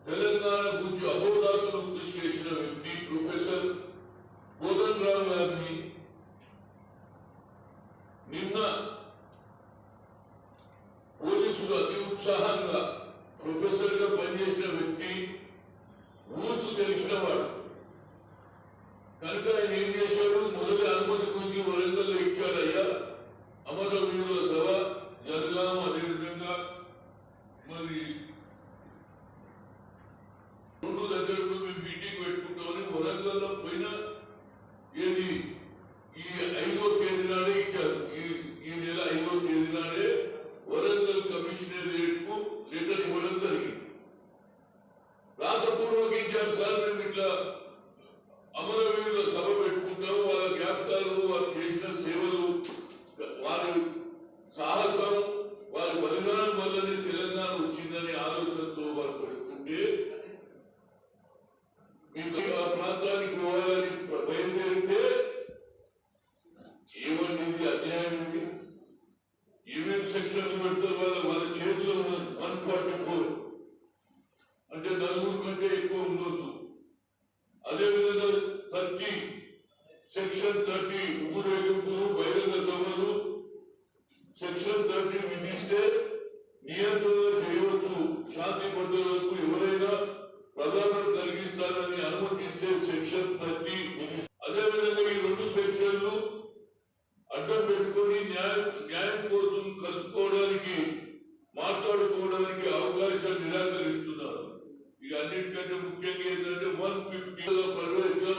తెలంగాణ గురించి అహోరాత్రులు కృషి చేసిన వ్యక్తి ప్రొఫెసర్ కోదండరామ్ గారిని నిన్న పోలీసులు అతి ఉత్సాహంగా ప్రొఫెసర్ గా పనిచేసిన వ్యక్తి, రూల్స్ తెలిసిన వాడు కనుక ఆయన ఏం చేశాడు, మొదటి అనుమతి గురించి వరంగల్లో ఇచ్చాడయ్యా. అమరవీరుల సభ జరగాము, అదేవిధంగా మరి రెండు దగ్గర మేము మీటింగ్ పెట్టుకుంటామని వరంగల్లో పోయినా ఏది ఈ 5వ తేదీ నాడే ఇచ్చారు. ఈ నెల 5వ తేదీ నాడే వరంగల్ కమిషనరేట్ కు లెటర్ ఇవ్వడం జరిగింది. రాతపూర్వక ఇచ్చారు, సార్ మేము ఇట్లా అమరవీరుల సభ పెట్టుకుంటాము, వాళ్ళ జ్ఞాపకాలు, వారు చేసిన సేవలు, వారి సాహసం, వారి బలిదానం వల్లనే తెలంగాణ వచ్చిందనే ఆలోచనతో వారు పెట్టుకుంటే మీకు ఆ ప్రాంతానికి పోవాలని బయలుదేరితే ఏమండి ఇది అధ్యాయం, ఇది ఏమేమి సెక్షన్లు పెడతారు, వాళ్ళ చేతిలో ఉన్నది 144 అంటే 4 కంటే ఎక్కువ ఉండొద్దు. అదేవిధంగా 30 సెక్షన్ 30 ఊరేగింపులు, బహిరంగ సభలు సెక్షన్ 30 విధిస్తే నియంత్రణ చేయవచ్చు. శాంతి భద్రతలకు ఎవరైనా ప్రధానం కలిగిస్తారని అనుమతిస్తే సెక్షన్ 30 అదేవిధంగా ఈ 2 సెక్షన్లు అడ్డం పెట్టుకుని న్యాయం కోసం కలుసుకోవడానికి, మాట్లాడుకోవడానికి అవకాశాలు నిరాకరిస్తున్నారు. ఇక అన్నిటికంటే ముఖ్యంగా ఏంటంటే 150 ప్రవేశం